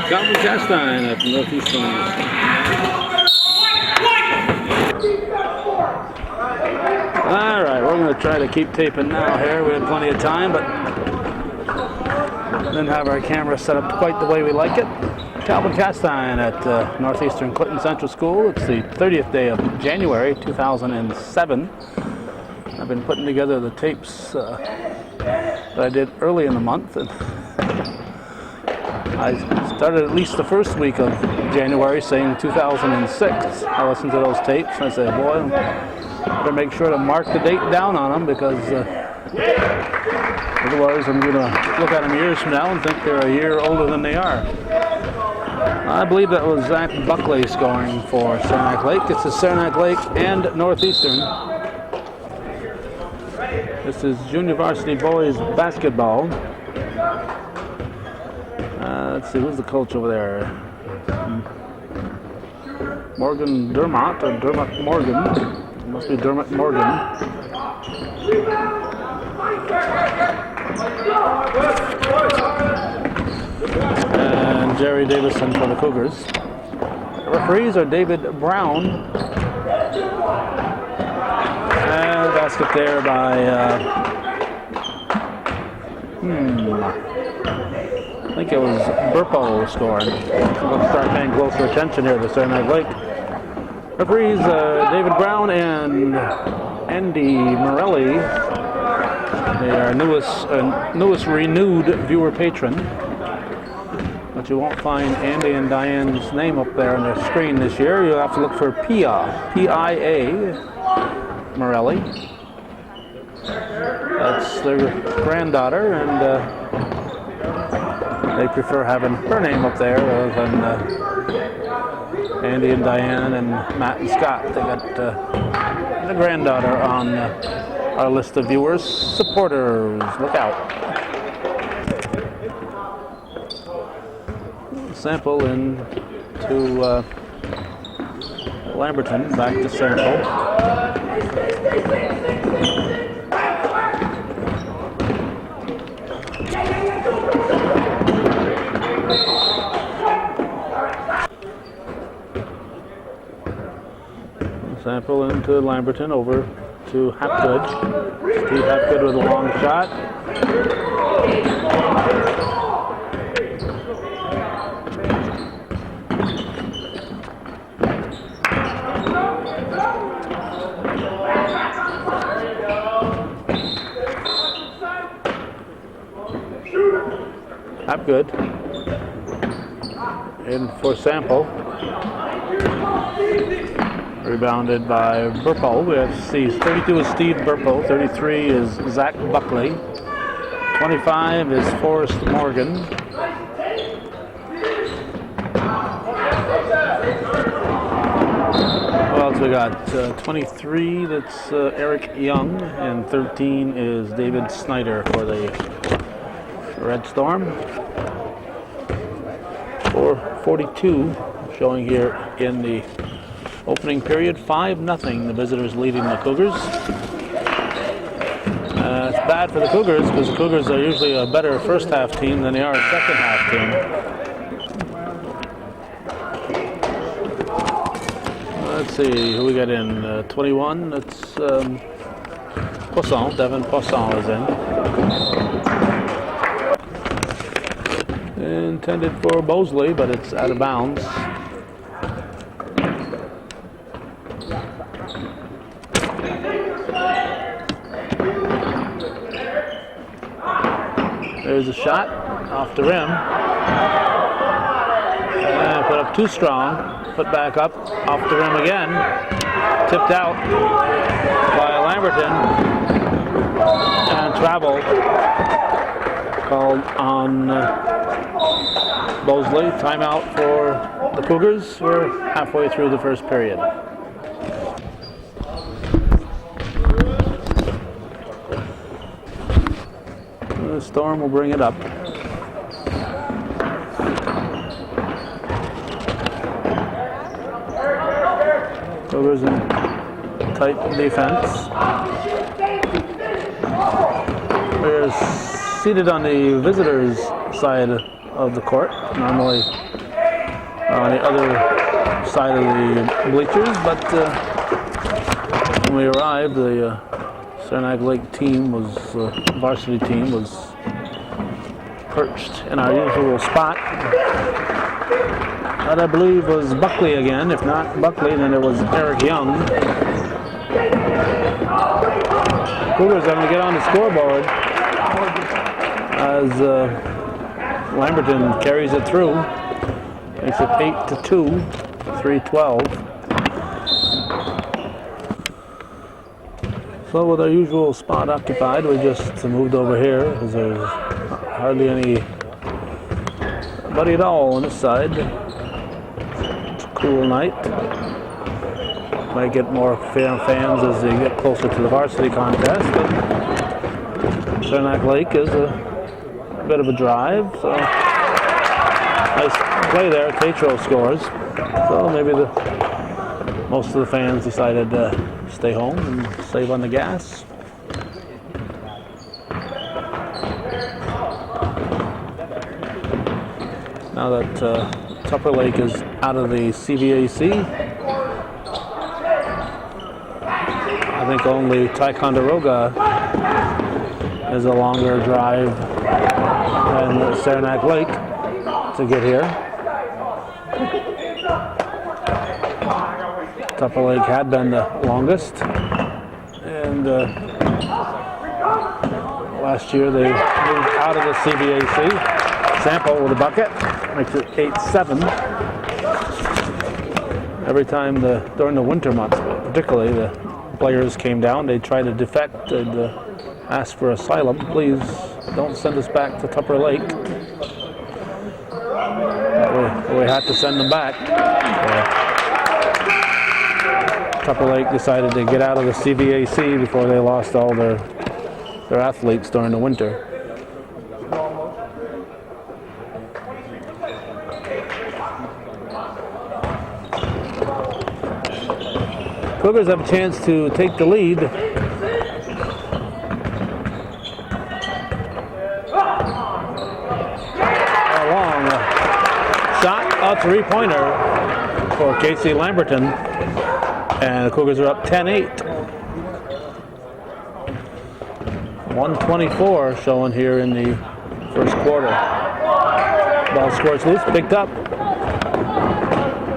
Calvin Castine at Northeastern. All right, we're going to try to keep taping now here. We had plenty of time, but didn't have our camera set up quite the way we like it. Calvin Castine at Northeastern Clinton Central School. It's the 30th day of January 2007. I've been putting together the tapes that I did early in the month, and I started at least the first week of January saying 2006. I listened to those tapes and I said, boy, I better make sure to mark the date down on them, because otherwise I'm going to look at them years from now and think they're a year older than they are. I believe that was Zach Buckley scoring for Saranac Lake. It's the Saranac Lake and Northeastern. This is junior varsity boys basketball. Let's see, who's the coach over there? Morgan Dermott, or Dermott Morgan. It must be Dermott Morgan. And Jerry Davison for the Cougars. The referees are David Brown. And basket there by I think it was Burpo scoring. Let's start paying closer attention here to Saranac Lake. Referees David Brown and Andy Morelli. They are newest renewed viewer patron. But you won't find Andy and Diane's name up there on their screen this year. You'll have to look for Pia, P-I-A Morelli. That's their granddaughter, and they prefer having her name up there rather than Andy and Diane and Matt and Scott. They got the granddaughter on our list of viewers. Supporters, look out. Sample into Lamberton, back to Sample. Sample into Lamberton, over to Hapgood. Steve Hapgood with a long shot. Hapgood in for Sample. Rebounded by Burpo. We have 32 is Steve Burpo, 33 is Zach Buckley, 25 is Forrest Morgan. What else we got? 23, that's Eric Young, and 13 is David Snyder for the Red Storm. 4:42 showing here in the opening period, 5-0. The visitors leading the Cougars. It's bad for the Cougars because the Cougars are usually a better first half team than they are a second half team. Let's see who we got in. 21. That's Poisson. Devin Poisson is in. Intended for Bosley, but it's out of bounds. There's a shot off the rim. And put up too strong. Put back up off the rim again. Tipped out by Lamberton. And travel called on Bosley. Timeout for the Cougars. We're halfway through the first period. The Storm will bring it up. Cougars in tight defense. We're seated on the visitors' side of the court. Normally on the other side of the bleachers, but when we arrived, the Saranac Lake team was, varsity team was perched in our usual spot. That I believe was Buckley again. If not Buckley, then it was Eric Young. Cougars having to get on the scoreboard as Lamberton carries it through. Makes it 8-2, 3-12. So with our usual spot occupied, we just moved over here because there's hardly anybody at all on this side. It's a cool night. Might get more fans as they get closer to the varsity contest, but Saranac Lake is a bit of a drive, so nice play there. Tatro scores, so maybe most of the fans decided to stay home and save on the gas. Now that Tupper Lake is out of the CVAC, I think only Ticonderoga is a longer drive than Saranac Lake to get here. Tupper Lake had been the longest, and last year they moved out of the CVAC. Sample with a bucket makes it 8-7. Every time during the winter months, particularly the players came down, they tried to defect and ask for asylum. Please don't send us back to Tupper Lake. We had to send them back. Tupper Lake decided to get out of the CVAC before they lost all their athletes during the winter. Cougars have a chance to take the lead. A long shot, a three-pointer for Casey Lamberton, and the Cougars are up 10-8. 1:24 showing here in the first quarter. Ball squirts loose, picked up.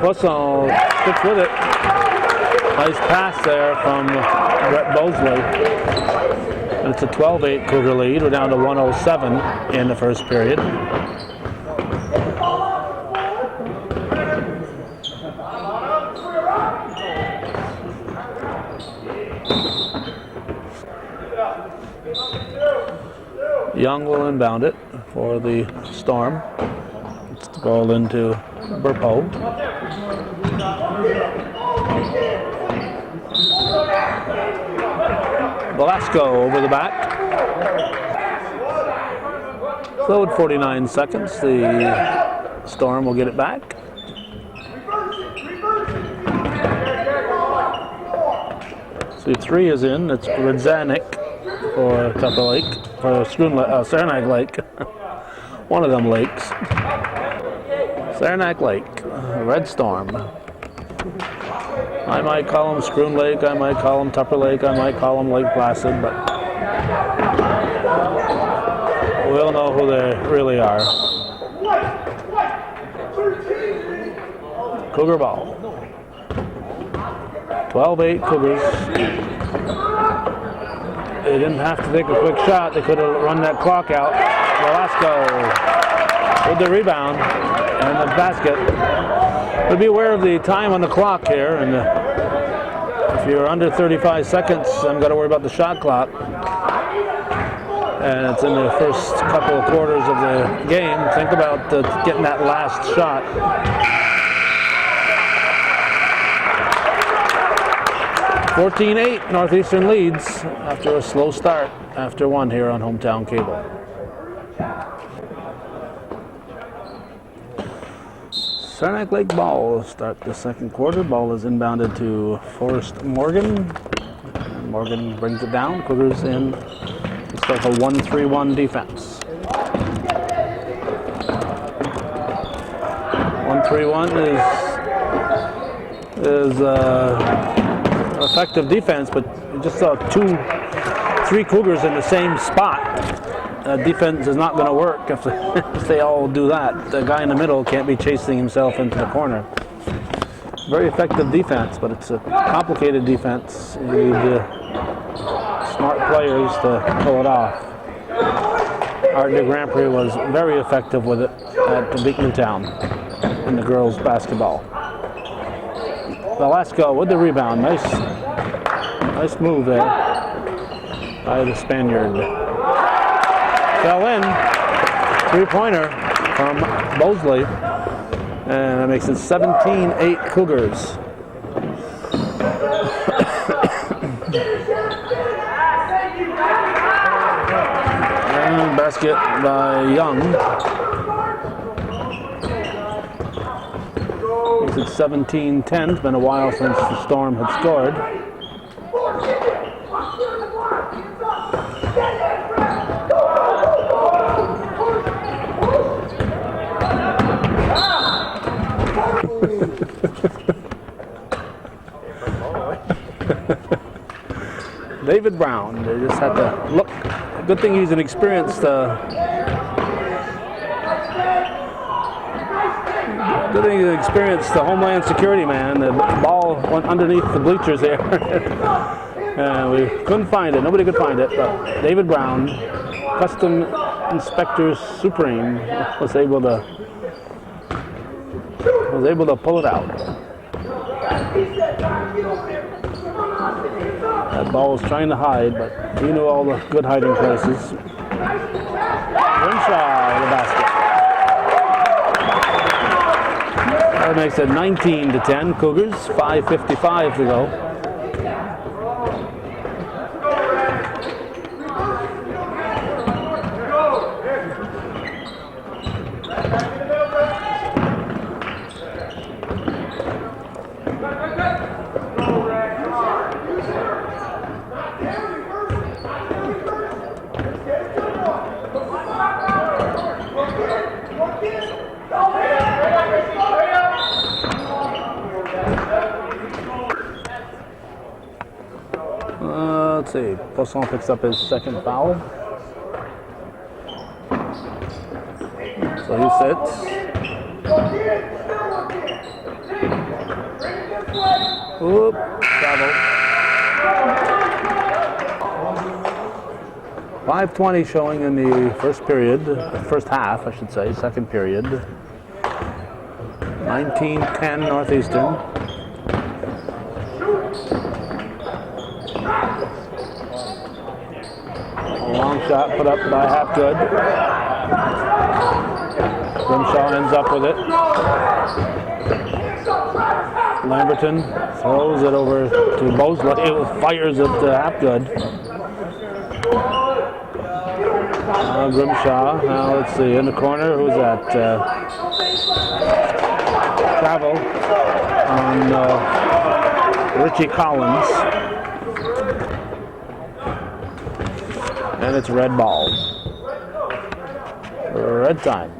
Poisson sticks with it. Nice pass there from Brett Bosley. And it's a 12-8 Cougar lead. We're down to 1:07 in the first period. Young will inbound it for the Storm. It's the ball into Burpo. Velasco over the back. So at 49 seconds, the Storm will get it back. So 3 is in. It's Redzanek for Tupper Lake, for Saranac Lake. One of them lakes. Saranac Lake, Red Storm. I might call them Scroon Lake, I might call them Tupper Lake, I might call them Lake Placid, but we'll know who they really are. Cougar ball. 12-8 Cougars. They didn't have to take a quick shot. They could have run that clock out. Velasco with the rebound and the basket. But be aware of the time on the clock here, and if you're under 35 seconds, I'm going to worry about the shot clock. And it's in the first couple of quarters of the game. Think about getting that last shot. (14-8) Northeastern leads after a slow start after one here on Hometown Cable. Saranac Lake ball will start the second quarter. Ball is inbounded to Forrest Morgan. Morgan brings it down. Cougars in to start a 1-3-1 defense. 1-3-1 3-1 is effective defense, but you just saw 3 Cougars in the same spot. Defense is not going to work if they all do that. The guy in the middle can't be chasing himself into the corner. Very effective defense, but it's a complicated defense. You need smart players to pull it off. Art de Grand Prix was very effective with it at Beekmantown in the girls' basketball. Velasco with the rebound. Nice move there by the Spaniard. Fell in. 3-pointer from Mosley. And that makes it 17-8 Cougars. And basket by Young. Makes it 17-10. It's been a while since the Storm had scored. David Brown, they just had to look. Good thing he's an experienced Homeland Security man. The ball went underneath the bleachers there. And we couldn't find it. Nobody could find it. But David Brown, Custom Inspector Supreme, was able to pull it out. That ball was trying to hide, but he knew all the good hiding places. Grimshaw in the basket. That makes it 19-10 Cougars. 5:55 to go. Let's see, Poisson picks up his second foul. So he sits. Oop, travel. 5:20 showing in the first period, first half, I should say, second period. 19-10 Northeastern. Long shot put up by Hapgood. Grimshaw ends up with it. Lamberton throws it over to Mosley, who fires it to Hapgood. Grimshaw, now let's see, in the corner, who's that? Travel on Richie Collins. And it's red ball. Red time.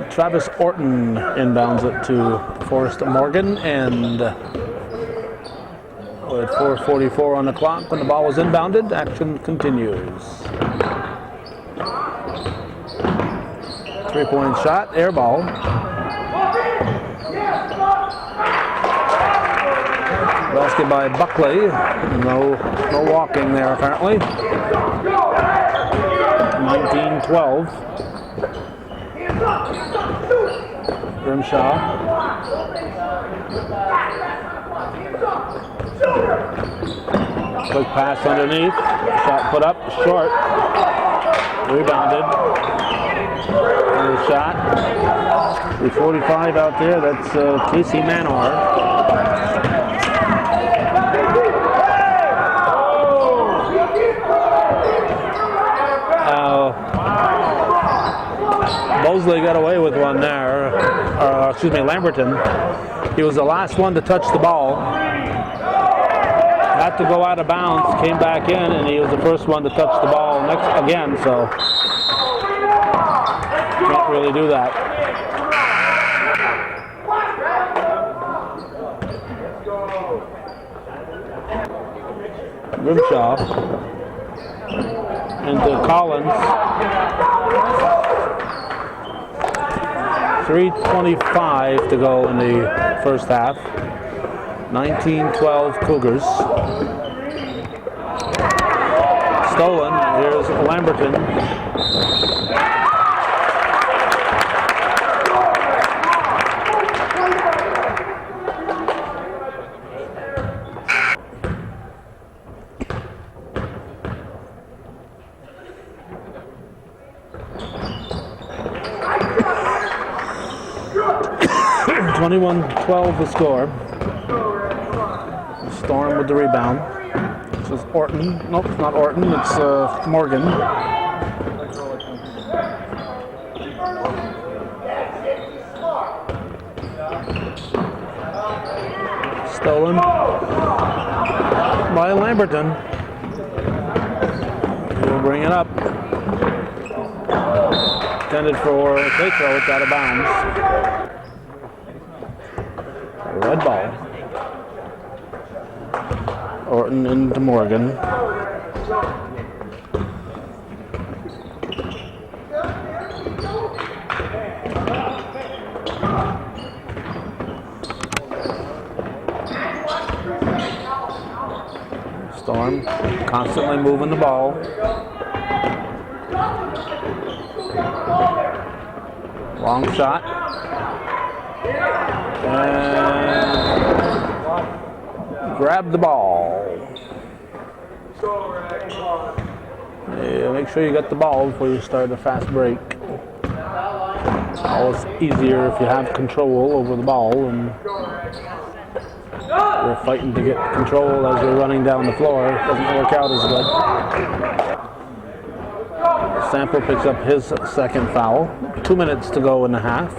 Travis Orton inbounds it to Forrest Morgan, and with 4:44 on the clock when the ball was inbounded, action continues. 3-point shot, air ball. Basket by Buckley. No walking there apparently. 19-12. Grimshaw. Quick pass underneath. Shot put up, short. Rebounded. Another shot. 3:45 out there. That's Casey Manor. Mosley got away with one there. Lamberton. He was the last one to touch the ball. Had to go out of bounds, came back in, and he was the first one to touch the ball again. So Can't really do that. Grimshaw into Collins. 3:25 to go in the first half. 19-12 Cougars. Stolen. Here's Lamberton. (21-12) the score. Storm with the rebound. This is Orton. Nope, it's not Orton. It's Morgan. Stolen by Lamberton. He'll bring it up. Intended for Tatro. It's out of bounds. Red ball. Orton into Morgan. Storm constantly moving the ball. Long shot. And grab the ball. Yeah, make sure you got the ball before you start a fast break. Always easier if you have control over the ball and you're fighting to get control as you're running down the floor. It doesn't work out as good. Sample picks up his second foul. 2 minutes to go in the half.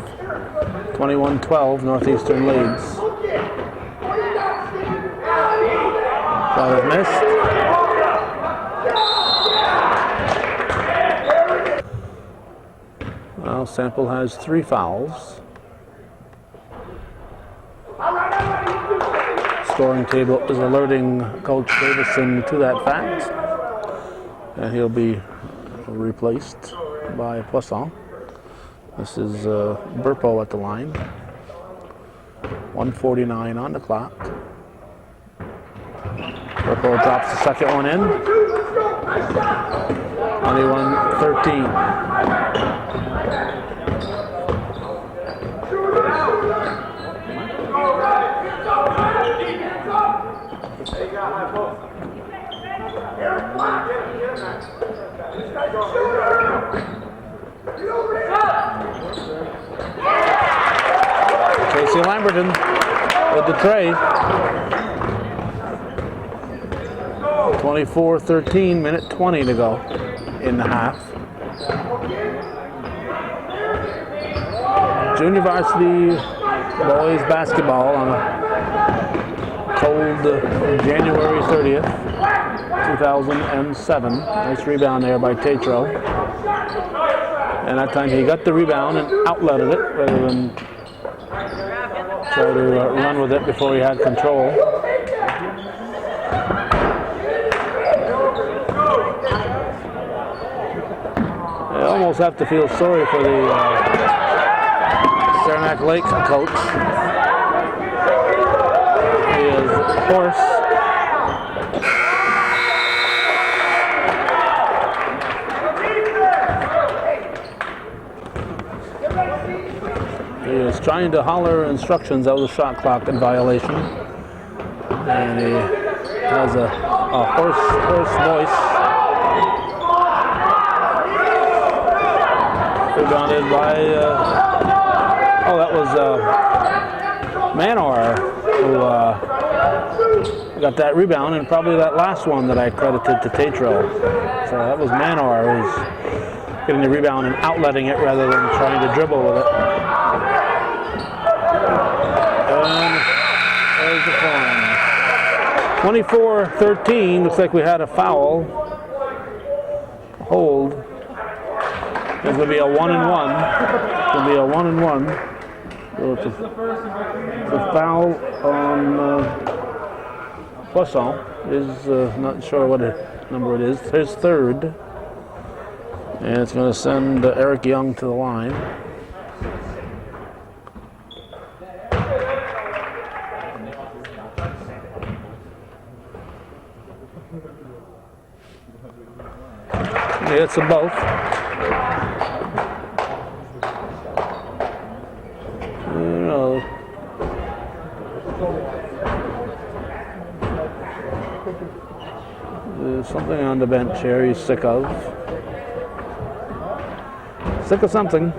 21-12, Northeastern leads. Shot is missed. Well, Sample has 3 fouls. Scoring table is alerting Coach Davison to that fact. And he'll be replaced by Poisson. This is Burpo at the line. 1:49 on the clock. Burpo drops the second one in. 21-13. Casey Lamberton with the tray. 24-13, minute 20 to go in the half. Junior varsity boys basketball on a cold January 30th, 2007. Nice rebound there by Tatro. And that time he got the rebound and outletted it rather than try to run with it before he had control. I almost have to feel sorry for the Saranac Lake coach. He is hoarse. He is trying to holler instructions out of the shot clock in violation. And he has a hoarse voice. Rebounded by, that was Manor who got that rebound, and probably that last one that I credited to Tatro. So that was Manor who's getting the rebound and outletting it rather than trying to dribble with it. And there's the point. 24-13, looks like we had a foul. Hold. It's going to be a 1-and-1. It's going to be a 1-and-1. So it's a foul on Poisson. Is not sure what number it is. His third. And it's going to send Eric Young to the line. It's a both. There's something on the bench here he's sick of. Sick of something.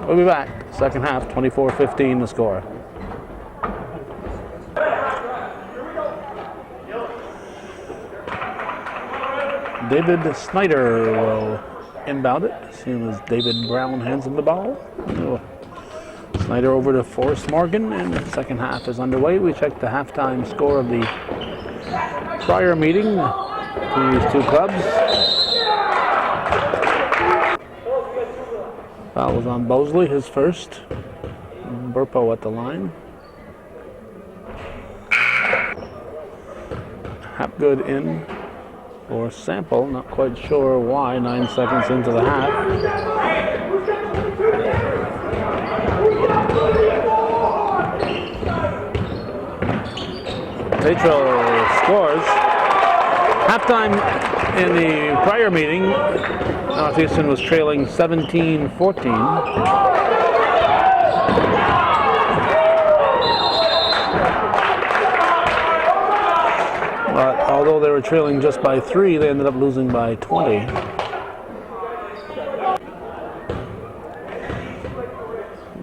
We'll be back. Second half, 24-15 the score. David Snyder will inbound it as soon as David Brown hands him the ball. Snyder over to Forrest Morgan, and the second half is underway. We checked the halftime score of the prior meeting between these two clubs. Foul was on Bosley, his first. Burpo at the line. Hapgood in for Sample, not quite sure why, 9 seconds into the half. Tetro scores. Halftime in the prior meeting, Northeastern was trailing 17-14. But although they were trailing just by 3, they ended up losing by 20.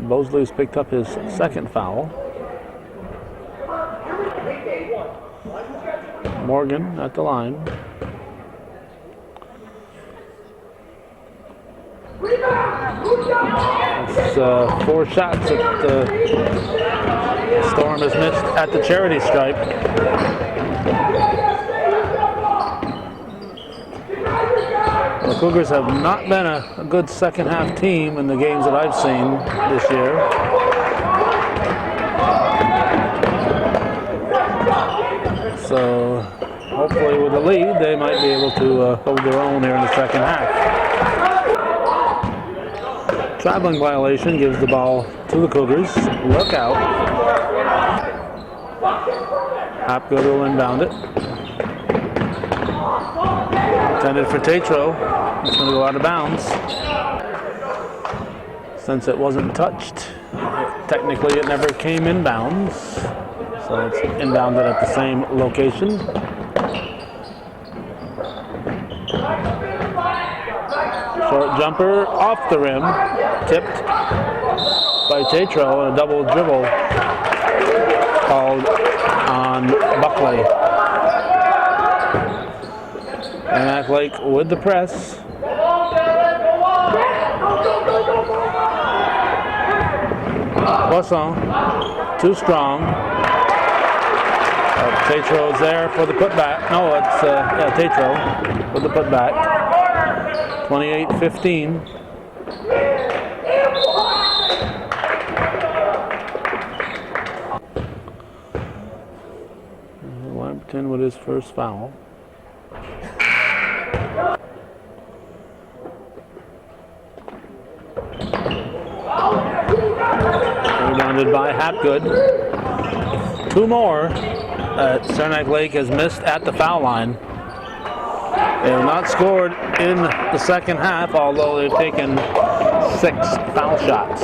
Bosley's picked up his second foul. Morgan at the line. It's 4 shots that the Storm has missed at the charity stripe. The Cougars have not been a good second half team in the games that I've seen this year. So hopefully with the lead they might be able to hold their own here in the second half. Traveling violation gives the ball to the Cougars. Look out. Hapgood will inbound it. Intended for Tetro. It's going to go out of bounds. Since it wasn't touched, technically it never came inbounds. So it's inbounded at the same location. Short jumper off the rim, tipped by Tetro, and a double dribble called on Buckley. Saranac Lake with the press. Poisson, too strong. Tetro's there for the putback. No, it's Tetro with the putback. 28-15. Lamberton with his first foul. Rebounded by Hapgood. 2 more that Saranac Lake has missed at the foul line. They have not scored in the second half, although they've taken 6 foul shots.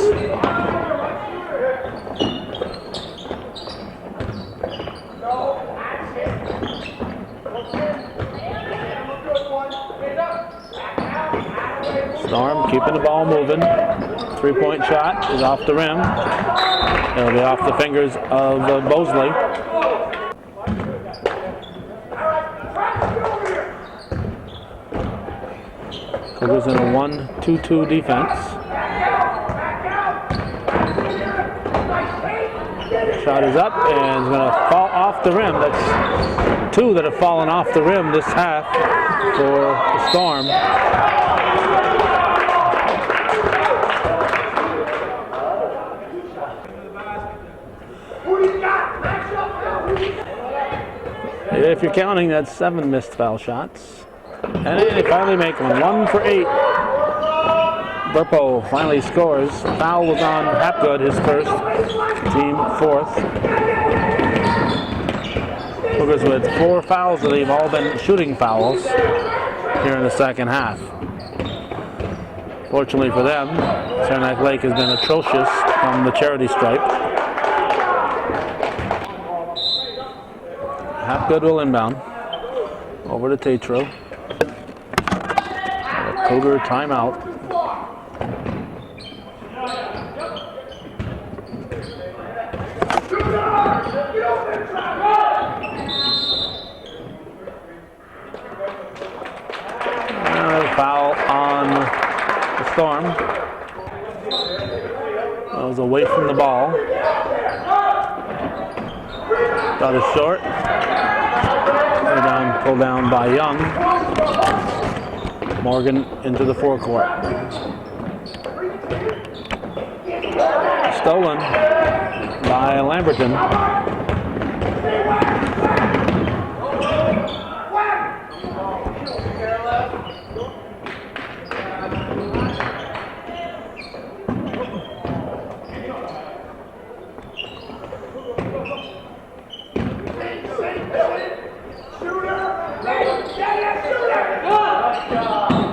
Storm keeping the ball moving. 3-point shot is off the rim. It'll be off the fingers of Bosley. Cougars in a 1-2-2 defense. Shot is up and is going to fall off the rim. That's 2 that have fallen off the rim this half for the Storm. If you're counting, that's 7 missed foul shots. And they finally make one. 1 for 8. Burpo finally scores. Foul was on Hapgood, his first. Team 4th. Cougars with 4 fouls, and they've all been shooting fouls here in the second half. Fortunately for them, Saranac Lake has been atrocious from the charity stripe. Hapgood will inbound. Over to Tatro. Cougar timeout. Foul on the Storm. That was away from the ball. Got it short. Pulled down by Young. Morgan into the forecourt. Stolen by Lamberton.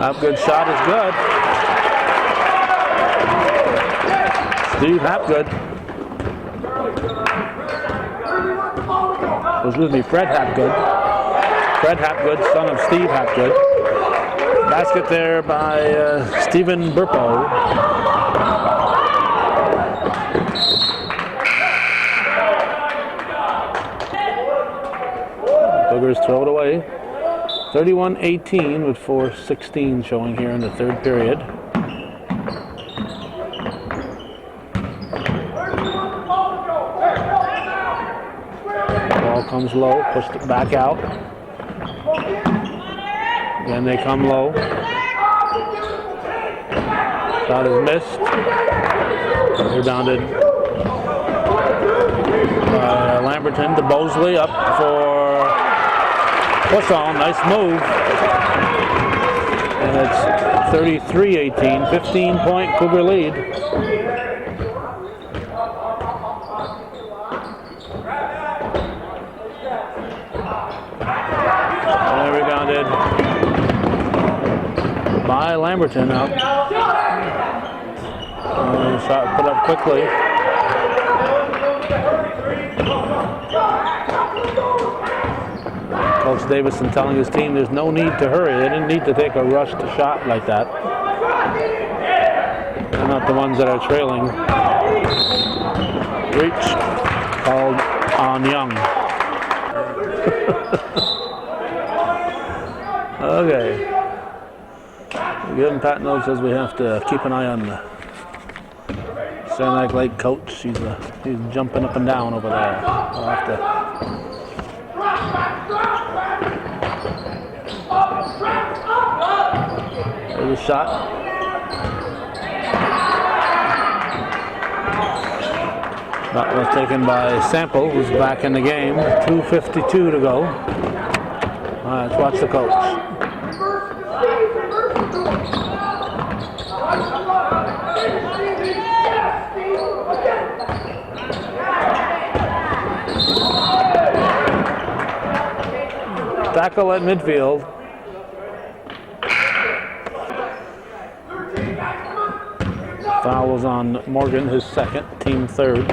Hapgood shot is good. Steve Hapgood. Excuse me, Fred Hapgood. Fred Hapgood, son of Steve Hapgood. Basket there by Stephen Burpo. Cougars throw it away. 31-18 with 4:16 showing here in the third period. Ball comes low, pushed it back out. Again they come low. Shot is missed. Rebounded by Lamberton to Bosley, up for push on, nice move. And it's 33-18, 15-point Cougar lead. And rebounded by Lamberton out. Shot put up quickly. Coach Davison telling his team there's no need to hurry. They didn't need to take a rushed shot like that. They're not the ones that are trailing. Reach called on Young. Okay. Again, Pat Note says we have to keep an eye on the Saranac Lake coach. He's jumping up and down over there. We'll have to. There's a shot. That was taken by Sample, who's back in the game. 2:52 to go. All right, let's watch the coach. Tackle at midfield. Foul was on Morgan, his second, team third.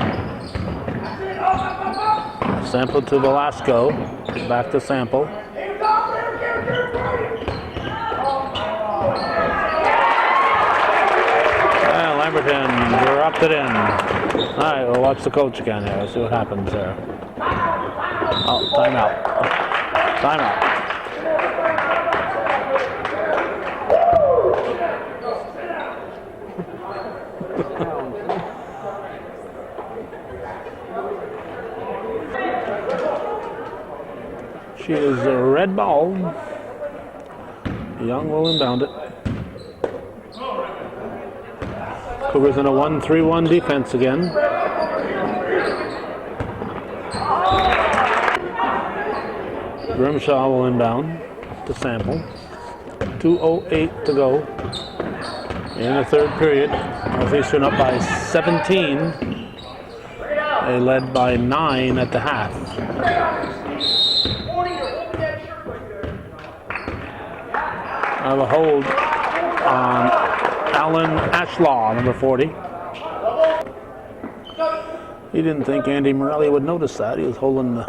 Sample to Velasco. Back to Sample. And Lamberton dropped it in. All right, we'll watch the coach again here. Let's see what happens there. Oh, timeout. Timeout. She is a red ball. Young will inbound it. Cougars in a 1-3-1 defense again. Grimshaw will inbound to Sample. 2:08 to go in the third period. Northeastern up by 17. They led by 9 at the half. I have a hold on Alan Ashlaw, number 40. He didn't think Andy Morelli would notice that. He was holding the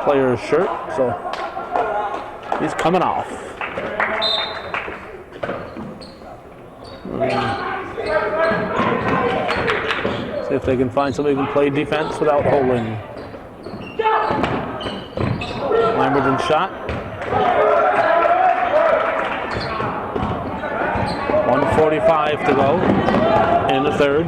player's shirt, so he's coming off. See if they can find somebody who can play defense without holding. Lamberton shot. 1:45 to go in the third.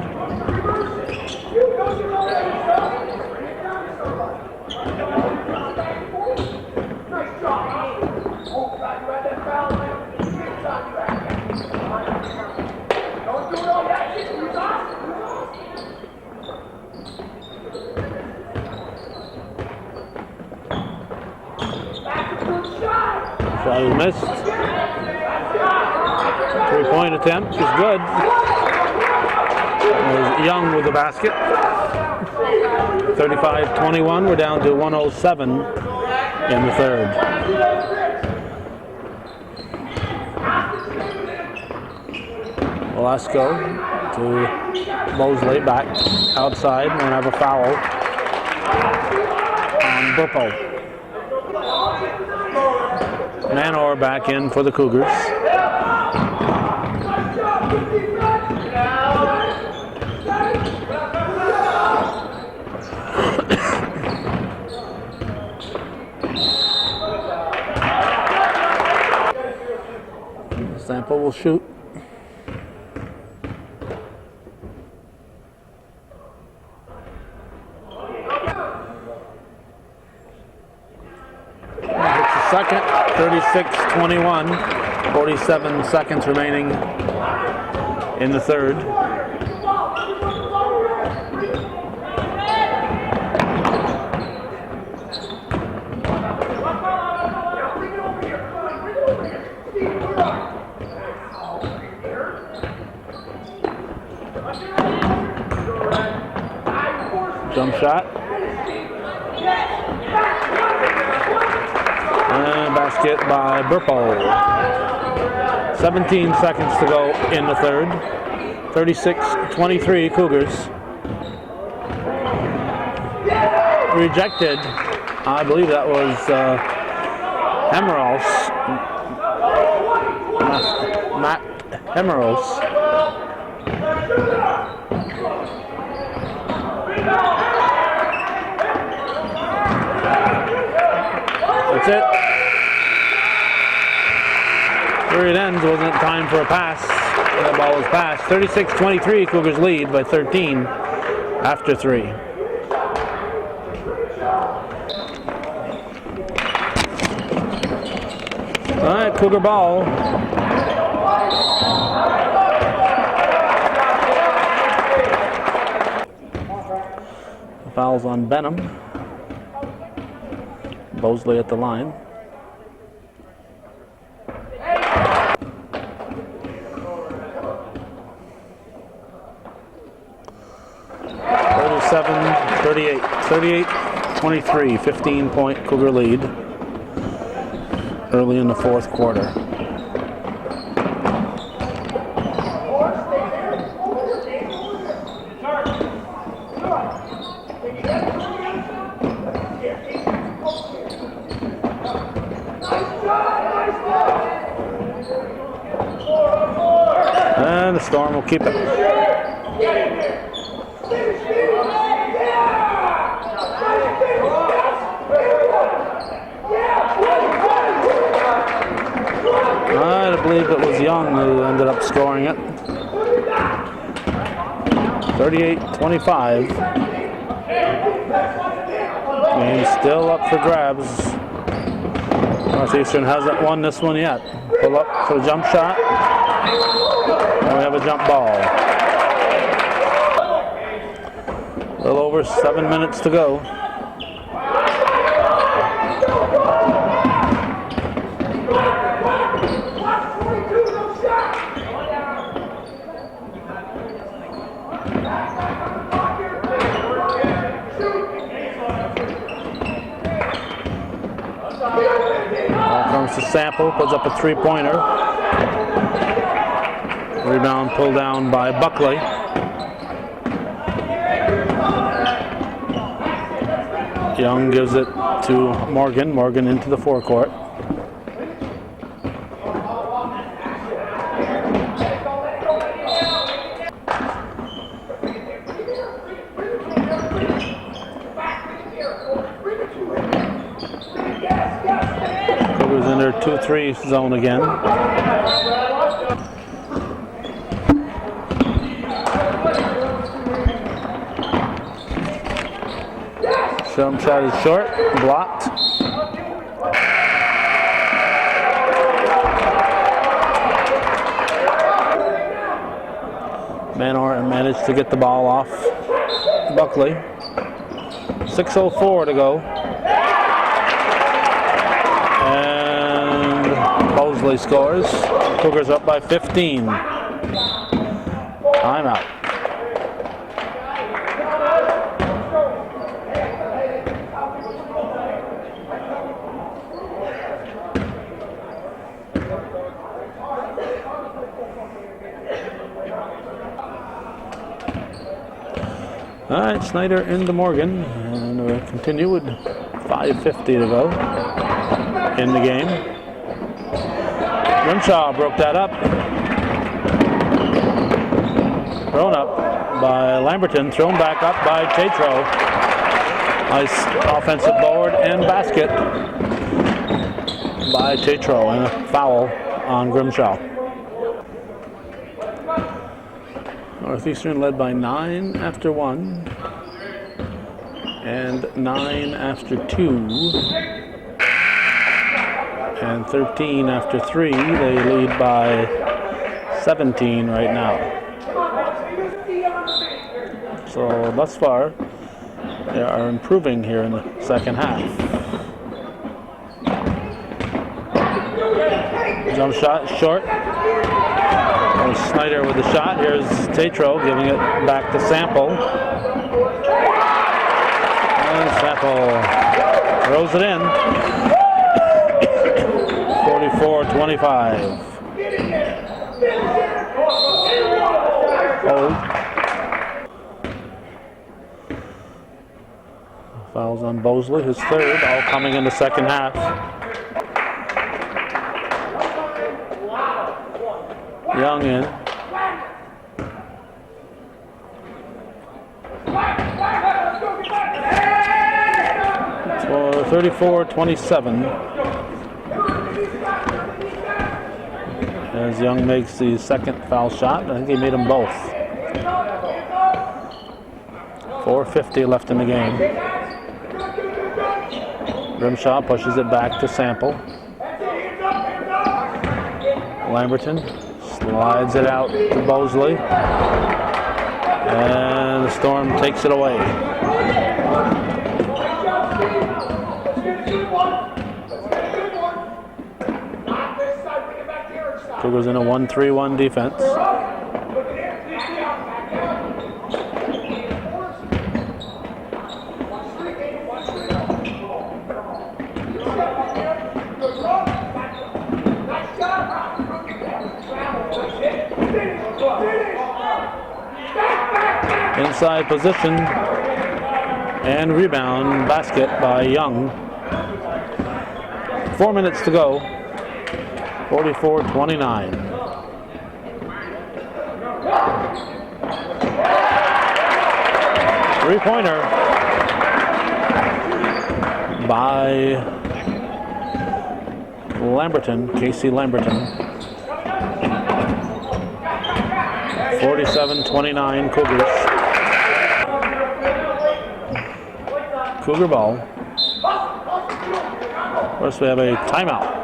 Shot is missed. Three-point attempt is good. It was Young with the basket. 35-21. We're down to 1:07 in the third. Velasco to Mosley back outside. We're going to have a foul on Burpo. Manor back in for the Cougars. Sample will shoot. Hits the second. 36-21. 47 seconds remaining in the third. Jump shot. And basket by Burpo. 17 seconds to go in the third. 36-23 Cougars. Rejected. I believe that was Hemmerals. Matt Hemmerals. That's it. Period ends. Wasn't time for a pass. That ball was passed. 36-23. Cougars lead by 13 after 3. All right, Cougar ball. Fouls on Benham. Mosley at the line. (37-38). 38-23. 15-point Cougar lead early in the fourth quarter. And the Storm will keep it. I believe it was Young who ended up scoring it. 38-25. Game still up for grabs. Northeastern hasn't won this one yet. Pull up for a jump shot. And we have a jump ball. A little over 7 minutes to go. Gives the sample, puts up a three-pointer. Rebound pulled down by Buckley. Young gives it to Morgan. Morgan into the forecourt. Cougars in their 2-3 zone again. Jump shot is short, blocked. Manor managed to get the ball off Buckley. 6:04 to go. And Mosley scores. Cougars up by 15. Timeout. All right, Snyder into Morgan, and we'll continue with 5:50 to go in the game. Grimshaw broke that up. Thrown up by Lamberton, thrown back up by Tatro. Nice offensive board and basket by Tatro, and a foul on Grimshaw. Northeastern led by 9 after 1 and 9 after 2 and 13 after 3. They lead by 17 right now. So thus far they are improving here in the second half. Jump shot short. Snyder with the shot. Here's Tatro giving it back to Sample. And Sample throws it in. 44-25. Oh. Fouls on Bosley, his third, all coming in the second half. Young in. 34-27. As Young makes the second foul shot. I think he made them both. 4:50 left in the game. Grimshaw pushes it back to Sample. Lamberton slides it out to Bosley, and the Storm takes it away. Cougars in a 1-3-1 defense. Inside position and rebound, basket by Young. 4 minutes to go. 44-29. Three-pointer by Lamberton, Casey Lamberton. 47-29 Cougars. Cougar ball. First we have a timeout.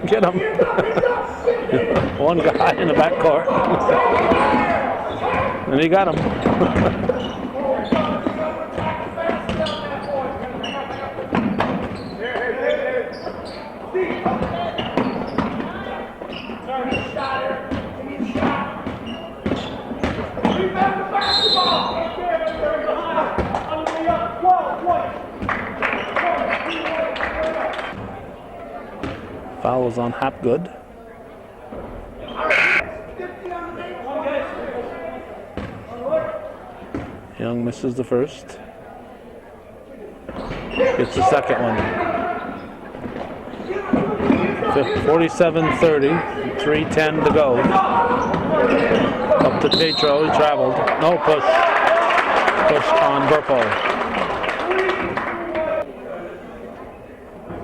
Get him. One guy in the backcourt. And he got him. Foul was on Hapgood. Young misses the first. Gets the second one. 47-30, 3:10 to go. Up to Tatro, he traveled. No push. Push on Burpo.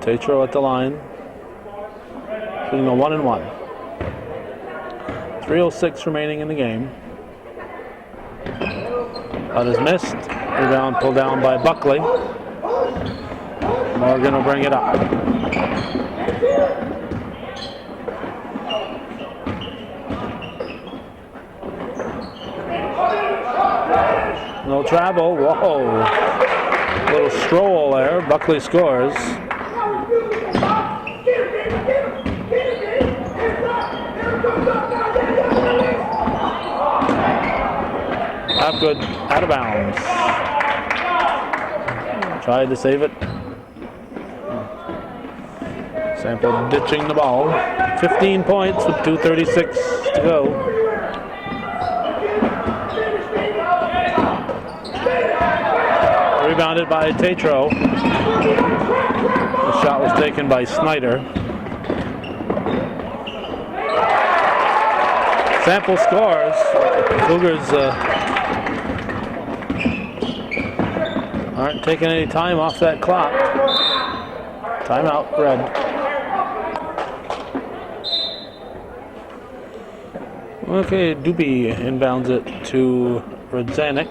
Tatro at the line. Shooting a 1-1. 3:06 remaining in the game. That is missed. Rebound pulled down by Buckley. Morgan will bring it up. No travel. Whoa. Little stroll there. Buckley scores. Hapgood out of bounds. Tried to save it. Sample ditching the ball. 15 points with 2:36 to go. Rebounded by Tatro. The shot was taken by Snyder. Sample scores. Cougars aren't taking any time off that clock. Timeout, red. Okay, Doobie inbounds it to Redzanek.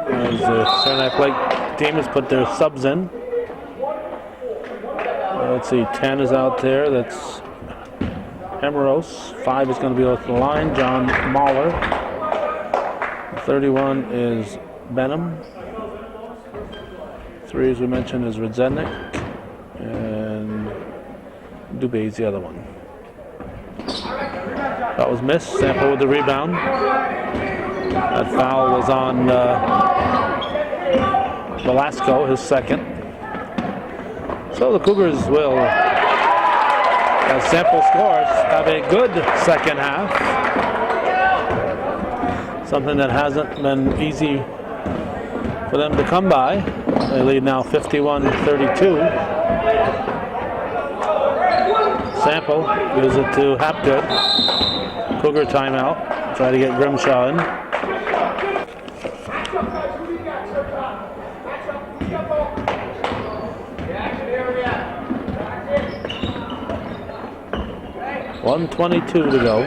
As the Saranac Lake team has put their subs in. Let's see, 10 is out there. That's Emeros. 5 is going to be off the line. John Mahler. 31 is Benham. 3, as we mentioned, is Redzenek. And Dubé is the other one. That was missed. Sample with the rebound. That foul was on Velasco, his second. So the Cougars will, as Sample scores, have a good second half. Something that hasn't been easy for them to come by. They lead now 51-32. Sample gives it to Hapgood. Cougar timeout. Try to get Grimshaw in. .122 to go.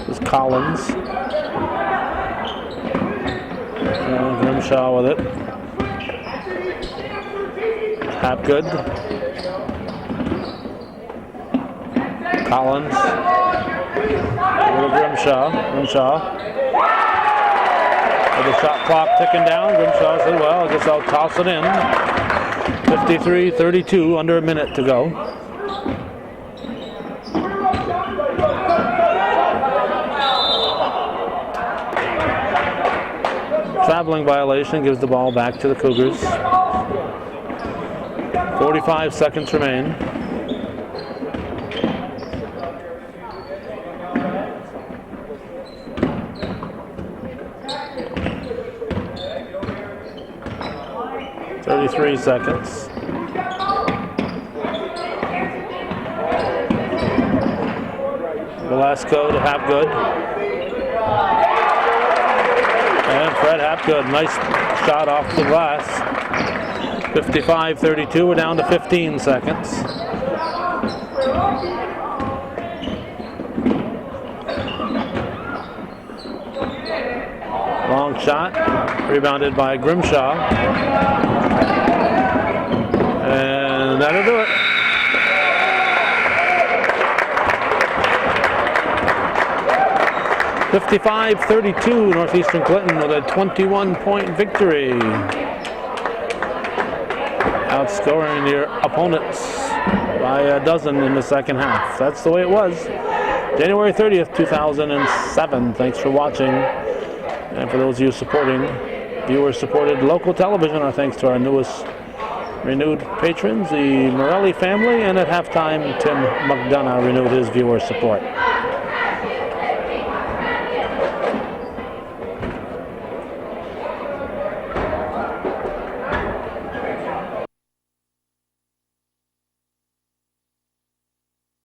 This is Collins. Grimshaw with it. Hapgood. Collins. Little Grimshaw. With the shot clock ticking down, Grimshaw said, well, I guess I'll toss it in. 53-32, under a minute to go. Traveling violation gives the ball back to the Cougars. 45 seconds remain. .33 seconds. Velasco to Hapgood. And Fred Hapgood, nice shot off the glass. 55-32, we're down to 15 seconds. Long shot, rebounded by Grimshaw. And that'll do it. .55-32, Northeastern Clinton with a 21-point victory. Outscoring your opponents by a dozen in the second half. That's the way it was. January 30th, 2007. Thanks for watching. And for those of you viewers supported local television, our thanks to our newest renewed patrons, the Morelli family, and at halftime, Tim McDonough renewed his viewer support.